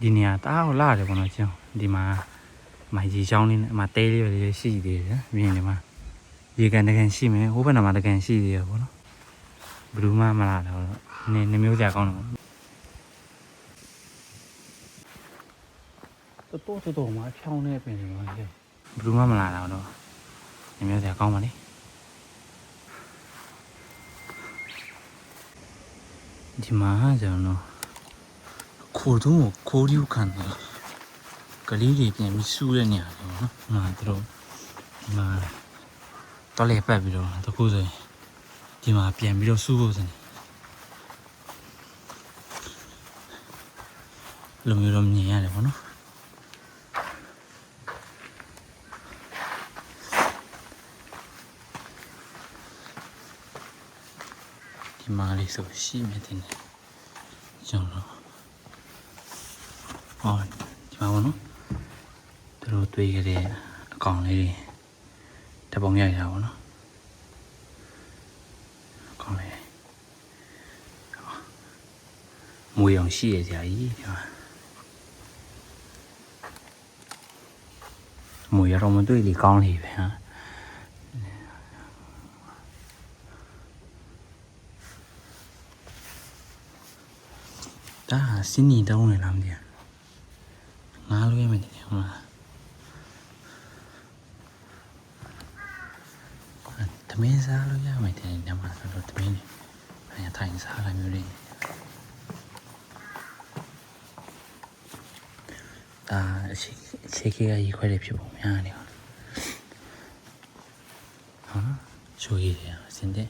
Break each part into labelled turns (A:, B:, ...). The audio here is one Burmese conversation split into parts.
A: ဒီနေရာတအားကိုလာတယ်ပေါ့နော်ကျွန်တော်ဒီမှာမိုင်ကြီးချောင်းလေးနဲ့မှာတဲလေးပဲလေးရှိသေးတယ်မြင်နေမှာရေကန်တကန်ရှိမယ်ဟိုဘက်နာမှာတကန်ရှိသေးတယ်ပေါ့နော်ဘယ်သူမှမလာတော့နေမျိုးကြကောင်းတော့တော်မှာဖြောင်းနေပင်နေမှာလေဘယ်သူမှမလာတော့နေမျိုးကြကောင်းပါလေဒီမှာကျွန်တော်ခိုးတော့ခိုးယူခံတယ်ကလေးတွေပြန်ပြီးစူးတဲ့နေရာပေါ့နော်။မှာတို့ဒီမှာတော့လေပတ်ပြီးတော့တခုဆိုရင်ဒီမှာပြန်ပြီးတော့စူးဖို့စနေလုံမျိုးတော့မြင်ရတယ်ပေါ့နော်။ဒီမှာလေးဆိုရှိမယ်တင်တယ်ကျွန်တော်ဟောဒီမှာပေါ့နော်တို့တွေ့ကြတဲ့အကောင်လေးတွေတပုံရိုက်တာပေါ့နော်အကောင်လေးမွေအောင်ရှိရကြကြီးဒီမှာမွေရတော့မတွေ့လေကောင်းလေပဲဟာဒါစင်းနေတောင်းနေလားမသိဘူးငါလိုရမယ်တဲ့ဟုတ်လားသမင်းစားလို့ရမယ်တဲ့ညမှာဆိုတော့သမင်းနေအဲထိုင်စားလာမျိုးလေးဒါအခြေခေကရေခွဲတွေဖြစ်ပုံများနေပါဟာချိုးရည်အစင်းတဲ့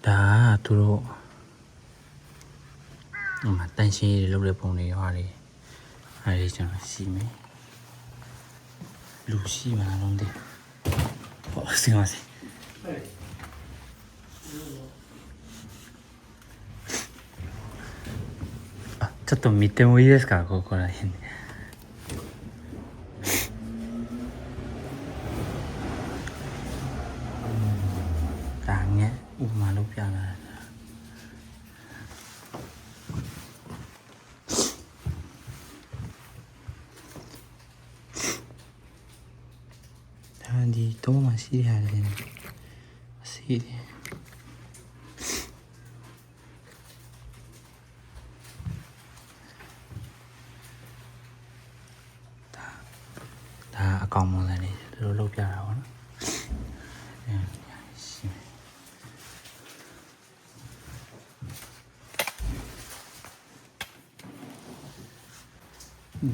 A: ဒါသူတို့တန်ရှင်းရေးလုပ်တဲ့ပုံတွေဟာလေအဲဒီကျွန်တော်ရှိမယ်လူရှိမှလားလုံးတဲ့ဟောစင်ပါစေちょっと見てもいいですかここら辺ဒါငဲ့ဥပမာလုပ်ပြလာဒီတော့မရှိရတယ်မရှိတယ်ဒါအကောင်မလဲနေတို့လုပ်ပြတာပေါ့နော်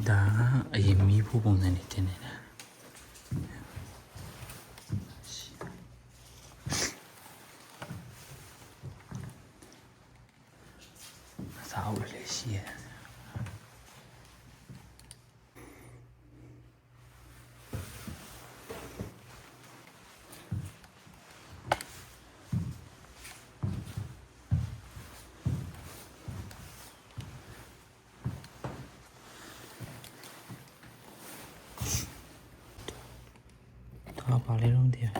A: ဒါအရင်မီးဖို့ပုံစံနေတင်နေတာစားဦးလေရှိရတော့ပါလေတော့တရား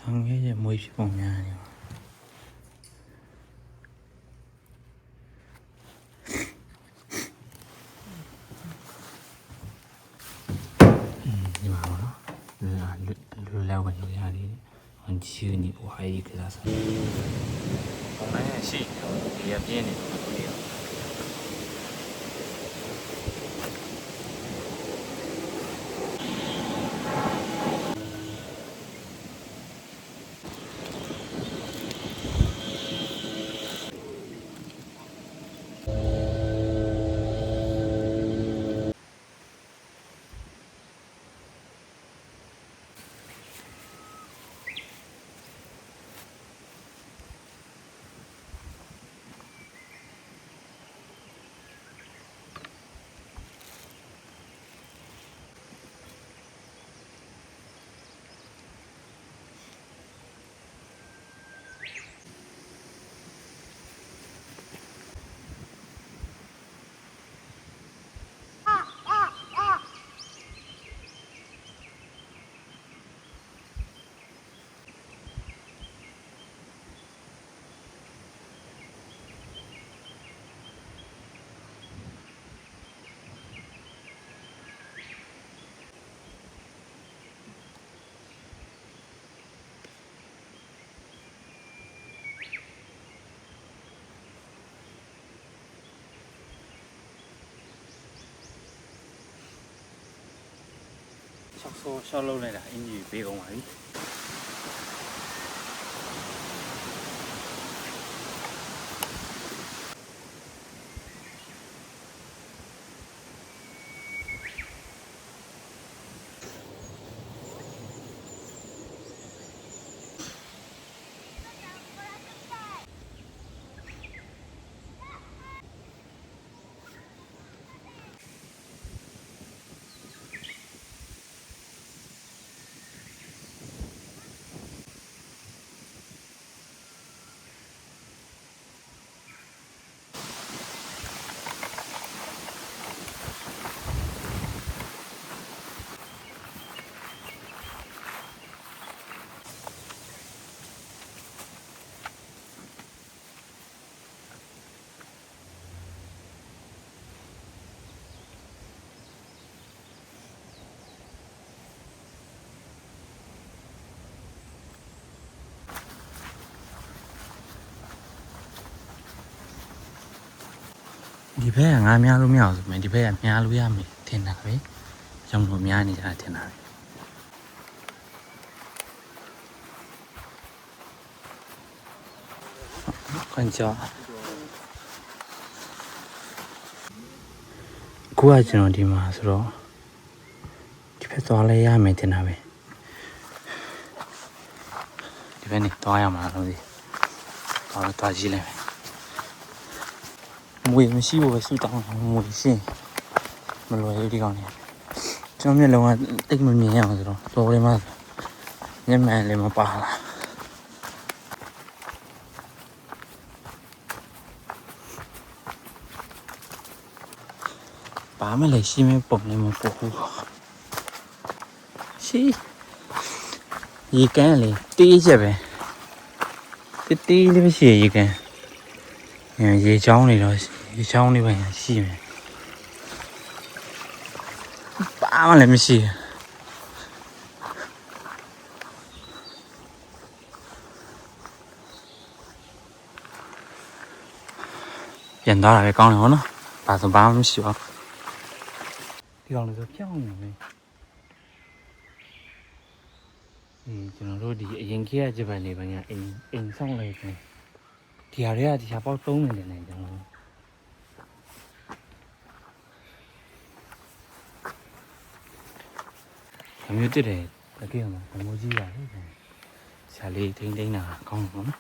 A: 당연히 뭐 입시 보면 아니야. 이거 알아? 룰라고 하는 아니. 언지은이 와이 그다사. 정말 시. 이야 비엔이. ရှောက်လုံးလိုက်တာအင်ကြီးပေးကုန်ပါပြီဒီဘက်ကငါများလို့မရအောင်ဆိုမယ်ဒီဘက်ကများလို့ရမယ်ထင်တာပဲရောင်လို့များနေကြတာထင်တာပဲခွန်ကြောကိုကကျွန်တော်ဒီမှာဆိုတော့ဒီဘက်သွားလဲရမယ်ထင်တာပဲဒီဘက်နေသွားရမှာလို့ဒီသွားကြည့်လိုက်မွေမရှိဘူးပဲဆူတောင်းမွေရှင်းမလွယ်ဘူးဒီကောင်နေကျွန်တော်မျက်လုံးကတိတ်မမြင်ရအောင်ဆိုတော့တော်တယ်မှာမျက်မှန်လည်းမပါလာဘာမှလည်းရှင်းမပုံလည်းမပေါ်ဘူးရှင်းရေကန်းလေတေးချက်ပဲတေးလေးပဲရှိရေကန်းရေချောင်းနေတော့ရေချောင်းလေးပဲရှိမယ်ဘာမှလည်းမရှိပြန်သွားတာပဲကောင်းတယ်ဟောနော်ဘာမှမရှိပါဘူးဒီကောင်လည်းဆိုဖြောင်းနေပဲကျွန်တော်တို့ဒီအရင်ခေတ်ကဂျပန်နေပါညာအိမ်ဆောင်လိုက်တယ်ဒီဟာတွေကဒီဟာပေါက်သုံးနေတယ်ကျွန်တော်အမျိုးတည်းတယ်တကယ်မှာဘမိုးကြီးပါလေဆရာလေးထိန်းတာကောင်းတယ်နော်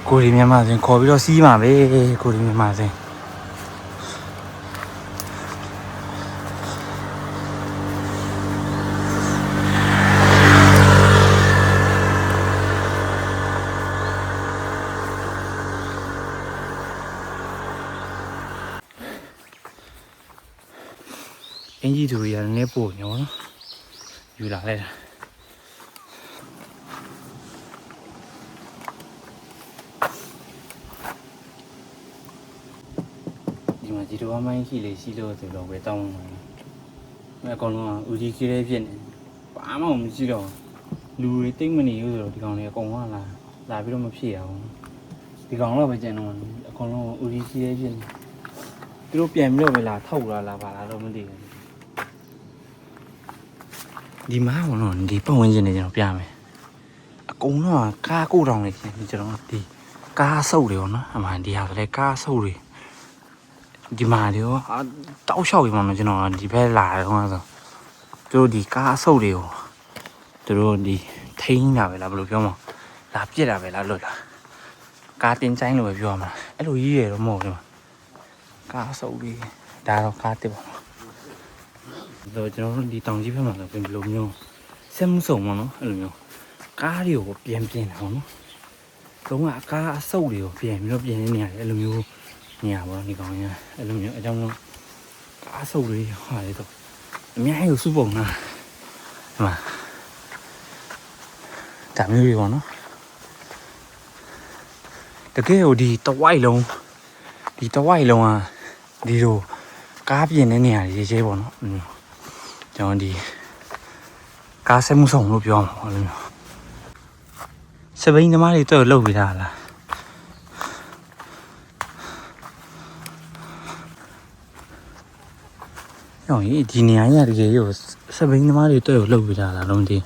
A: ကိုရီမြန်မာစင်ခေါ်ပြီးတော့စီးမှာပဲကိုရီမြန်မာစင်အင်ကြီးသူရနေပို့ညောနော်ယူလာလိုက်တာဒီမှာဒီတော့မိုင်းရှိလေရှိလို့ဆိုတော့ပဲတောင်းမှာအကောင်လုံးကဦးကြီးကြီးလေးဖြစ်နေဘာမှမရှိတော့လူတွေတိတ်မနေဘူးဆိုတော့ဒီကောင်လေးအကုန်ကလာပြီးတော့မဖြစ်ရအောင်ဒီကောင်တော့ပဲကျန်တော့အကောင်လုံးဦးကြီးကြီးလေးဖြစ်နေသူတို့ပြန်ပြီးတော့ပဲလာထောက်လာပါလားတော့မသိဘူးဒီမှာကတော့ဒီပတ်ဝန်းကျင်နေကျွန်တော်ပြမယ်အကုန်တော့ကားကိုတောင်နေရှင်ကျွန်တော်ဒီကားဆုပ်တွေရောနော်အမှန်ဒီဟာလည်းကားဆုပ်တွေဒီမှာတွေရောတောက်လျှောက်ပြီးမှကျွန်တော်ဒီဘက်လာတော့ဆိုသူတို့ဒီကားဆုပ်တွေကိုသူတို့ဒီထိန်းတာပဲလားဘယ်လိုပြောမလဲလာပြစ်တာပဲလားလွတ်လားကားတင်ချိုင်းလို့ပဲပြောရမှာအဲ့လိုကြီးရတော့မဟုတ်ဘူးကားဆုပ်တွေဒါတော့ကားတစ်ပါတော့ကျွန်တော်တို့ဒီတောင်ကြီးဘက်မှာတော့ဘယ်လိုမျိုးဆက်မှုစုံမနော်အဲ့လိုမျိုးကားတွေကိုပြန်တာပေါ့နော်တုံးကအကားအဆုပ်တွေကိုပြန်ပြီးတော့ပြင်နေရတယ်အဲ့လိုမျိုးနေရပါတော့ဒီကောင်ကြီးအဲ့လိုမျိုးအကြောင်းလို့ကားအဆုပ်တွေဟာလေတော့အများကြီးစုပုံနာဒီမှာဒါမျိုးတွေပေါ့နော်တကယ်ကိုဒီတဝိုက်လုံးကဒီလိုကားပြင်နေနေရတယ်ရေးသေးပေါ့နော်ကျွန်တော်ဒီကားဆက်မှုဆောင်လို့ပြောမှာလို့စပိန်သမားတွေတော့လှုပ်ပြီးသားလား ရောဒီနေရာကြီးတကယ်ရောစပိန်သမားတွေတွေ့ကိုလှုပ်ပြတာလားလုံးကြီး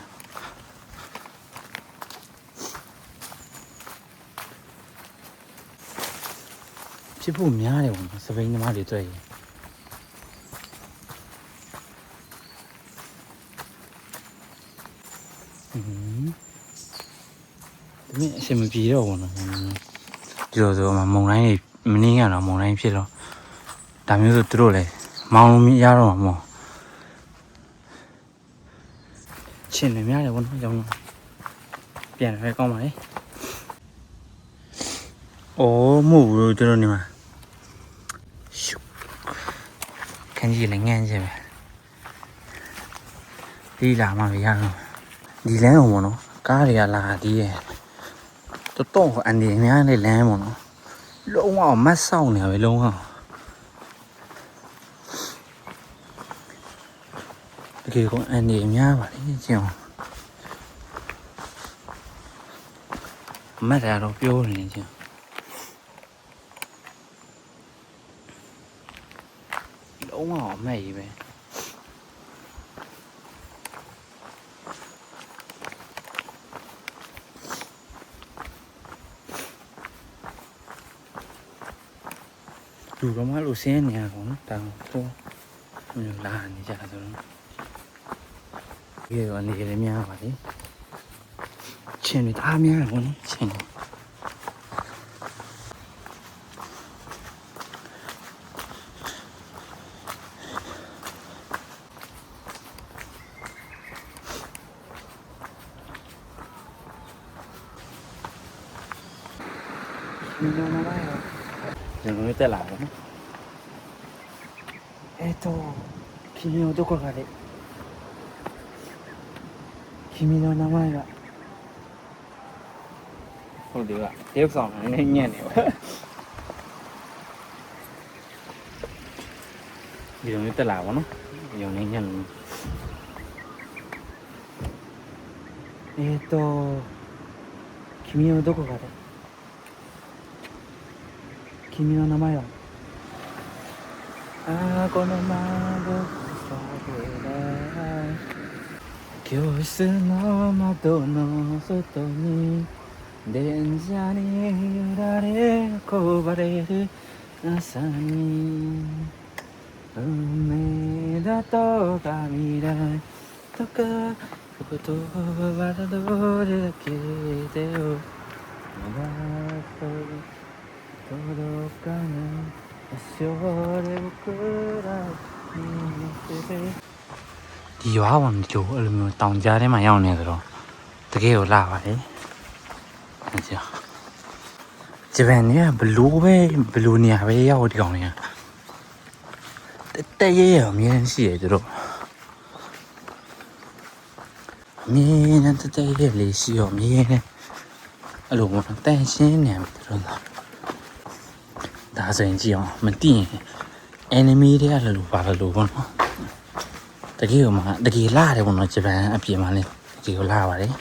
A: ဖြစ်ဖို့များတယ်ပေါ့စပိန်သမားတွေတွေ့ရင်ဒီနေ့အဆင်မပြေတော့ဘူးနော်ဒီလိုဆိုမှမုံတိုင်းတွေမင်းရတော့မုံတိုင်းဖြစ်တော့ဒါမျိုးဆိုသူတို့လည်းမောင်းလို့မရတော့မှာမို့ချင်းနေများတယ်ဘောနော်ကြောင်းပြန်ဖဲကောင်းပါလေအိုးမို့ဘူးတို့နေမှာရှုခန်းကြီးလည်းငန်းချင်ပဲဒီလာမှရတော့ဒီလမ်းအောင်ဘောနော်ကားတွေကလာဒီရဲ့တော့အန်ဒီများလေးလမ်းဘောနော်လုံးဝမတ်ဆောက်နေပဲလုံးဝတကယ်ကအန်ဒီများပါလေကျင်းမတ်တာတော့ပြောနေကျင်းလုံးဝအမဲ့ကြီးပဲလူတော့မလို့ဆင်းနေရကောနော်တောင်တော့မျိုးလာနေကြဆိုတော့ဒီကနေလည်းများပါလေချင်းတွေအားများတယ်ဘောနော်ချင်း你要拿来呀？人容易带来了吗？君のどこかで。君の名前が。ဟုတ်တယ်ကတရုတ်ဆောင်နေညံ့နေပါဒီလိုမျိုးတက်လာပါနော်ဒီလိုနေညံ့နေ君のどこかで君の名前はこの窓さ教室の窓の外に電車に揺られこばれる朝に運命だとか未来とか言葉はどれだけでよまだ届かない場所で僕らに見せてဒီရွာဝန်ကျိုးအဲ့လိုမျိုးတောင်ကြားထဲမှာရောက်နေကြတော့တကယ်ကိုလာပါလေအဲ့ကြောဂျပန်ကဘလူးနေရပဲရောက်ဒီကောင်တွေကတရဲအမြင်ရှိတယ်သူတို့အမြင်နဲ့တရဲလေးရှိရောမြင်နေအဲ့လိုမျိုးတန်ရှင်းနေတယ်သူတို့ဒါဆိုရင်ကြည့်အောင်မသိရင် enemy တွေကလည်းလို့ပါလို့ပေါ့နော်တကယ်ကမှတကယ်လာတယ်ပေါ့နော်ဂျပန်အပြင်မှာလည်းတကယ်ကိုလာပါတယ်